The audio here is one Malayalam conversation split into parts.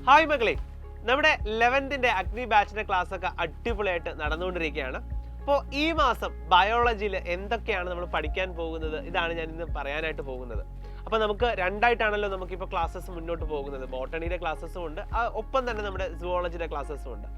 ഹായ് മക്കളെ, നമ്മുടെ 11th അഗ്നി ബാച്ചിന്റെ ക്ലാസ് ഒക്കെ അടിപൊളിയായിട്ട് നടന്നുകൊണ്ടിരിക്കുകയാണ്. അപ്പോൾ ഈ മാസം ബയോളജിയിൽ എന്തൊക്കെയാണ് നമ്മൾ പഠിക്കാൻ പോകുന്നത്, ഇതാണ് ഞാൻ ഇന്ന് പറയാനായിട്ട് പോകുന്നത്. അപ്പോൾ നമുക്ക് രണ്ടായിട്ടാണല്ലോ നമുക്കിപ്പോൾ ക്ലാസ്സസ് മുന്നോട്ട് പോകുന്നത്. ബോട്ടണിയുടെ ക്ലാസ്സസും ഉണ്ട്, ഒപ്പം തന്നെ നമ്മുടെ സുവോളജിയുടെ ക്ലാസ്സസും ഉണ്ട്.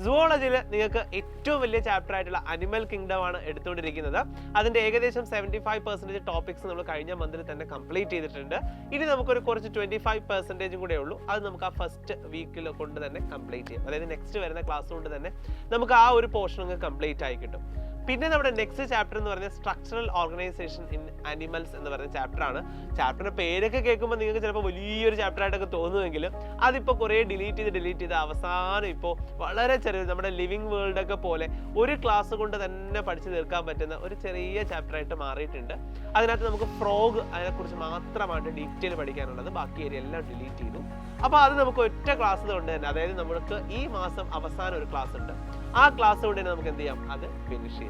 സുവോളജിയിൽ നിങ്ങൾക്ക് ഏറ്റവും വലിയ ചാപ്റ്റർ ആയിട്ടുള്ള അനിമൽ കിങ്ഡം ആണ് എടുത്തുകൊണ്ടിരിക്കുന്നത്. അതിൻ്റെ ഏകദേശം 75% ടോപ്പിക്സ് നമ്മൾ കഴിഞ്ഞ മന്തിൽ തന്നെ കംപ്ലീറ്റ് ചെയ്തിട്ടുണ്ട്. ഇനി നമുക്കൊരു കുറച്ച് 25% കൂടെ ഉള്ളൂ. അത് നമുക്ക് ആ ഫസ്റ്റ് വീക്കിൽ കൊണ്ട് തന്നെ കംപ്ലീറ്റ് ചെയ്യാം. അതായത് നെക്സ്റ്റ് വരുന്ന ക്ലാസ് കൊണ്ട് തന്നെ നമുക്ക് ആ ഒരു പോർഷൻ കംപ്ലീറ്റ് ആയി കിട്ടും. പിന്നെ നമ്മുടെ നെക്സ്റ്റ് ചാപ്റ്റർ എന്ന് പറയുന്നത് സ്ട്രക്ചറൽ ഓർഗനൈസേഷൻ ഇൻ അനിമൽസ് എന്ന് പറയുന്ന ചാപ്റ്റർ ആണ്. ചാപ്റ്ററിന്റെ പേരൊക്കെ കേൾക്കുമ്പോൾ നിങ്ങൾക്ക് ചിലപ്പോൾ വലിയൊരു ചാപ്റ്റർ ആയിട്ടൊക്കെ തോന്നുമെങ്കിലും അതിപ്പോൾ കുറേ ഡിലീറ്റ് ചെയ്ത് അവസാനം ഇപ്പോൾ വളരെ ചെറിയ നമ്മുടെ ലിവിങ് വേൾഡ് ഒക്കെ പോലെ ഒരു ക്ലാസ് കൊണ്ട് തന്നെ പഠിച്ചു തീർക്കാൻ പറ്റുന്ന ഒരു ചെറിയ ചാപ്റ്റർ ആയിട്ട് മാറിയിട്ടുണ്ട്. അതിനകത്ത് നമുക്ക് ഫ്രോഗ് അതിനെക്കുറിച്ച് മാത്രമായിട്ട് ഡീറ്റെയിൽ പഠിക്കാനുള്ളത്, ബാക്കി ഏരിയ എല്ലാം ഡിലീറ്റ് ചെയ്തു. അപ്പോൾ അത് നമുക്ക് ഒറ്റ ക്ലാസ് കൊണ്ട് തന്നെ, അതായത് നമുക്ക് ഈ മാസം അവസാനം ഒരു ക്ലാസ് ഉണ്ട്, ആ ക്ലാസ് കൊണ്ട് തന്നെ നമുക്ക് എന്ത് ചെയ്യാം, അത് ഫിനിഷ് ചെയ്യാം.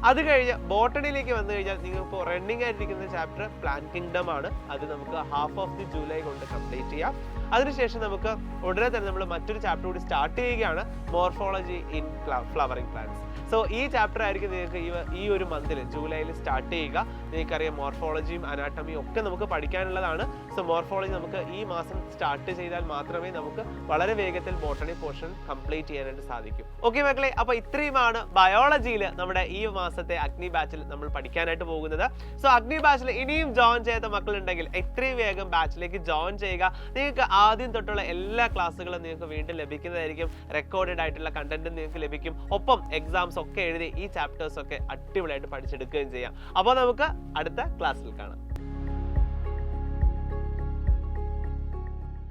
അത് കഴിഞ്ഞ് ബോട്ടണിയിലേക്ക് വന്നു കഴിഞ്ഞാൽ നിങ്ങൾക്ക് റണ്ണിങ് ആയിട്ടിരിക്കുന്ന ചാപ്റ്റർ പ്ലാന്റ് കിങ്ഡം ആണ്. അത് നമുക്ക് ഹാഫ് ഓഫ് ദി ജൂലൈ കൊണ്ട് കംപ്ലീറ്റ് ചെയ്യാം. അതിനുശേഷം നമുക്ക് ഉടനെ തന്നെ നമ്മൾ മറ്റൊരു ചാപ്റ്റർ കൂടി സ്റ്റാർട്ട് ചെയ്യുകയാണ്, morphology in flowering plants. So ഈ ചാപ്റ്റർ ആയിരിക്കും നിങ്ങൾക്ക് ഈ ഒരു മന്തിൽ ജൂലൈയിൽ സ്റ്റാർട്ട് ചെയ്യുക. നിങ്ങൾക്കറിയാം മോർഫോളജിയും അനാട്ടമിയും ഒക്കെ നമുക്ക് പഠിക്കാനുള്ളതാണ്. സോ മോർഫോളജി നമുക്ക് ഈ മാസം സ്റ്റാർട്ട് ചെയ്താൽ മാത്രമേ നമുക്ക് വളരെ വേഗത്തിൽ ബോട്ടണി പോർഷൻ കംപ്ലീറ്റ് ചെയ്യാനായിട്ട് സാധിക്കും. ഓക്കെ മക്കളെ, അപ്പോൾ ഇത്രയുമാണ് ബയോളജിയിൽ നമ്മുടെ ഈ മാസത്തെ അഗ്നി ബാച്ചിൽ നമ്മൾ പഠിക്കാനായിട്ട് പോകുന്നത്. സോ അഗ്നി ബാച്ചിൽ ഇനിയും ജോയിൻ ചെയ്യാത്ത മക്കളുണ്ടെങ്കിൽ എത്രയും വേഗം ബാച്ചിലേക്ക് ജോയിൻ ചെയ്യുക. നിങ്ങൾക്ക് ആദ്യം തൊട്ടുള്ള എല്ലാ ക്ലാസ്സുകളും നിങ്ങൾക്ക് വീണ്ടും ലഭിക്കുന്നതായിരിക്കും. റെക്കോർഡഡ് ആയിട്ടുള്ള കണ്ടന്റും നിങ്ങൾക്ക് ലഭിക്കും. ഒപ്പം എക്സാംസ് ഒക്കെ എഴുതി ഈ ചാപ്റ്റേഴ്സ് ഒക്കെ അടിപൊളിയായിട്ട് പഠിച്ചെടുക്കുകയും ചെയ്യാം. അപ്പോൾ നമുക്ക് അടുത്ത ക്ലാസ്സിൽ കാണാം.